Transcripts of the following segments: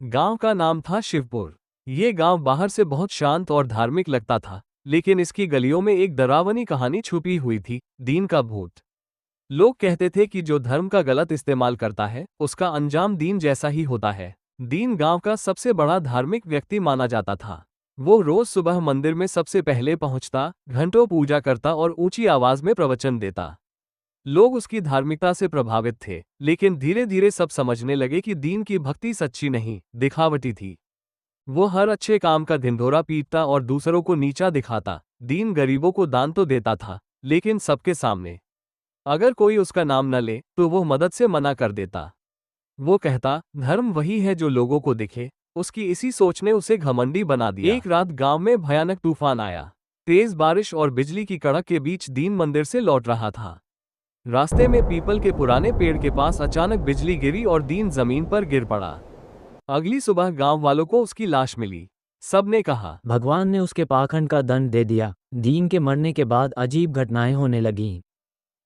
गांव का नाम था शिवपुर। ये गांव बाहर से बहुत शांत और धार्मिक लगता था, लेकिन इसकी गलियों में एक डरावनी कहानी छुपी हुई थी, दीन का भूत। लोग कहते थे कि जो धर्म का गलत इस्तेमाल करता है, उसका अंजाम दीन जैसा ही होता है। दीन गांव का सबसे बड़ा धार्मिक व्यक्ति माना जाता था। वो रोज सुबह मंदिर में सबसे पहले पहुंचता, घंटों पूजा करता और ऊंची आवाज में प्रवचन देता। लोग उसकी धार्मिकता से प्रभावित थे, लेकिन धीरे धीरे सब समझने लगे कि दीन की भक्ति सच्ची नहीं, दिखावटी थी। वो हर अच्छे काम का ढिंढोरा पीटता और दूसरों को नीचा दिखाता। दीन गरीबों को दान तो देता था, लेकिन सबके सामने। अगर कोई उसका नाम न ले तो वो मदद से मना कर देता। वो कहता, धर्म वही है जो लोगों को दिखे। उसकी इसी सोच ने उसे घमंडी बना दिया। एक रात गांव में भयानक तूफान आया। तेज बारिश और बिजली की कड़क के बीच दीन मंदिर से लौट रहा था। रास्ते में पीपल के पुराने पेड़ के पास अचानक बिजली गिरी और दीन जमीन पर गिर पड़ा। अगली सुबह गांव वालों को उसकी लाश मिली। सब ने कहा, भगवान ने उसके पाखंड का दंड दे दिया। दीन के मरने के बाद अजीब घटनाएं होने लगीं।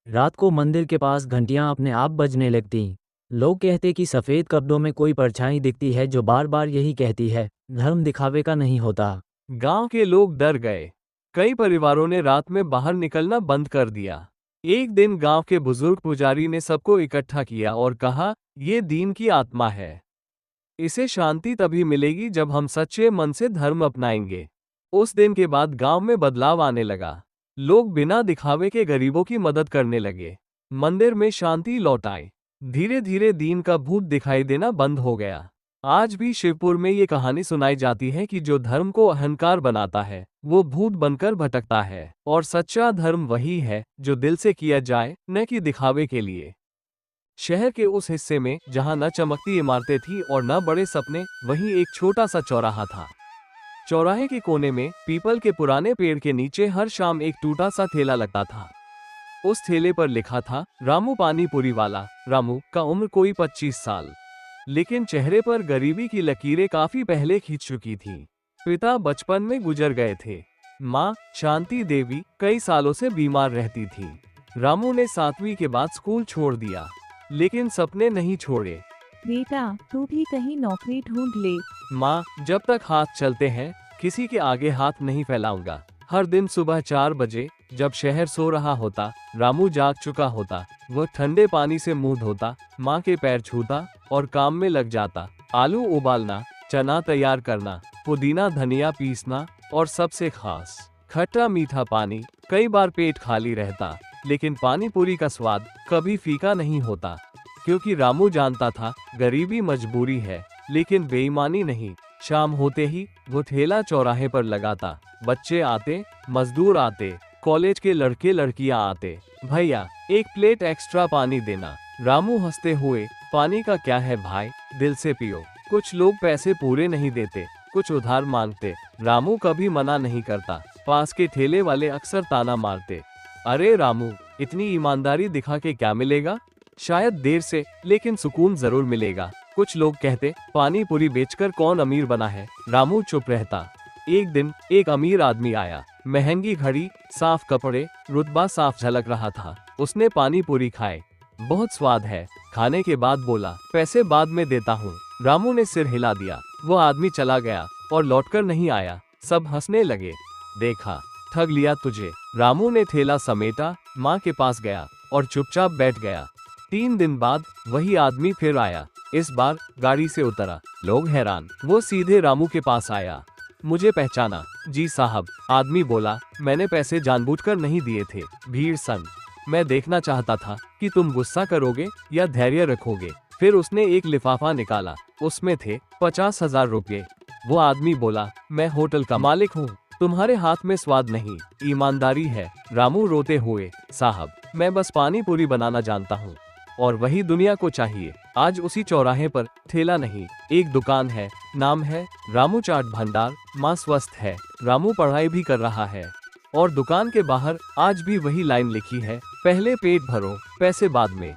रात को मंदिर के पास घंटियां अपने आप बजने लगती। लोग कहते कि सफ़ेद कपड़ों में कोई परछाई दिखती है जो बार बार यही कहती है, धर्म दिखावे का नहीं होता। गांव के लोग डर गए। कई परिवारों ने रात में बाहर निकलना बंद कर दिया। एक दिन गांव के बुजुर्ग पुजारी ने सबको इकट्ठा किया और कहा, ये दीन की आत्मा है। इसे शांति तभी मिलेगी जब हम सच्चे मन से धर्म अपनाएंगे। उस दिन के बाद गांव में बदलाव आने लगा। लोग बिना दिखावे के गरीबों की मदद करने लगे। मंदिर में शांति लौट आई। धीरे धीरे दीन का भूत दिखाई देना बंद हो गया। आज भी शिवपुर में ये कहानी सुनाई जाती है कि जो धर्म को अहंकार बनाता है, वो भूत बनकर भटकता है, और सच्चा धर्म वही है जो दिल से किया जाए, न कि दिखावे के लिए। शहर के उस हिस्से में जहां न चमकती इमारतें थी और न बड़े सपने, वहीं एक छोटा सा चौराहा था। चौराहे के कोने में पीपल के पुराने पेड़ के नीचे हर शाम एक टूटा सा ठेला लगता था। उस ठेले पर लिखा था, रामू पानी पूरी वाला। रामू का उम्र कोई 25 साल, लेकिन चेहरे पर गरीबी की लकीरें काफी पहले खींच चुकी थी। पिता बचपन में गुजर गए थे। माँ शांति देवी कई सालों से बीमार रहती थी। रामू ने 7वीं के बाद स्कूल छोड़ दिया, लेकिन सपने नहीं छोड़े। बेटा, तू भी कहीं नौकरी ढूंढ ले। माँ, जब तक हाथ चलते हैं किसी के आगे हाथ नहीं फैलाऊंगा। हर दिन सुबह 4 बजे, जब शहर सो रहा होता, रामू जाग चुका होता। वह ठंडे पानी से मुंह धोता, माँ के पैर छूता और काम में लग जाता। आलू उबालना, चना तैयार करना, पुदीना धनिया पीसना और सबसे खास खट्टा मीठा पानी। कई बार पेट खाली रहता, लेकिन पानी पूरी का स्वाद कभी फीका नहीं होता, क्योंकि रामू जानता था गरीबी मजबूरी है, लेकिन बेईमानी नहीं। शाम होते ही वो ठेला चौराहे पर लगाता। बच्चे आते, मजदूर आते, कॉलेज के लड़के लड़कियां आते। भैया, एक प्लेट एक्स्ट्रा पानी देना। रामू हंसते हुए, पानी का क्या है भाई, दिल से पियो। कुछ लोग पैसे पूरे नहीं देते, कुछ उधार मांगते। रामू कभी मना नहीं करता। पास के ठेले वाले अक्सर ताना मारते, अरे रामू, इतनी ईमानदारी दिखा के क्या मिलेगा? शायद देर से, लेकिन सुकून जरूर मिलेगा। कुछ लोग कहते, पानी पूरी बेचकर कौन अमीर बना है? रामू चुप रहता। एक दिन एक अमीर आदमी आया। महंगी घड़ी, साफ कपड़े, रुतबा साफ झलक रहा था। उसने पानी पूरी खाए। बहुत स्वाद है। खाने के बाद बोला, पैसे बाद में देता हूँ। रामू ने सिर हिला दिया। वो आदमी चला गया और लौटकर नहीं आया। सब हंसने लगे। देखा, ठग लिया तुझे। रामू ने थैला समेटा, माँ के पास गया और चुपचाप बैठ गया। 3 दिन बाद वही आदमी फिर आया। इस बार गाड़ी से उतरा। लोग हैरान। वो सीधे रामू के पास आया। मुझे पहचाना? जी साहब। आदमी बोला, मैंने पैसे जानबूझकर नहीं दिए थे, भीड़ संग। मैं देखना चाहता था कि तुम गुस्सा करोगे या धैर्य रखोगे। फिर उसने एक लिफाफा निकाला। उसमें थे 50,000 रुपये। वो आदमी बोला, मैं होटल का मालिक हूँ, तुम्हारे हाथ में स्वाद नहीं, ईमानदारी है। रामू रोते हुए, साहब, मैं बस पानी पूरी बनाना जानता हूँ, और वही दुनिया को चाहिए। आज उसी चौराहे पर ठेला नहीं, एक दुकान है। नाम है रामू चाट भंडार। माँ स्वस्थ है, रामू पढ़ाई भी कर रहा है, और दुकान के बाहर आज भी वही लाइन लिखी है, पहले पेट भरो, पैसे बाद में।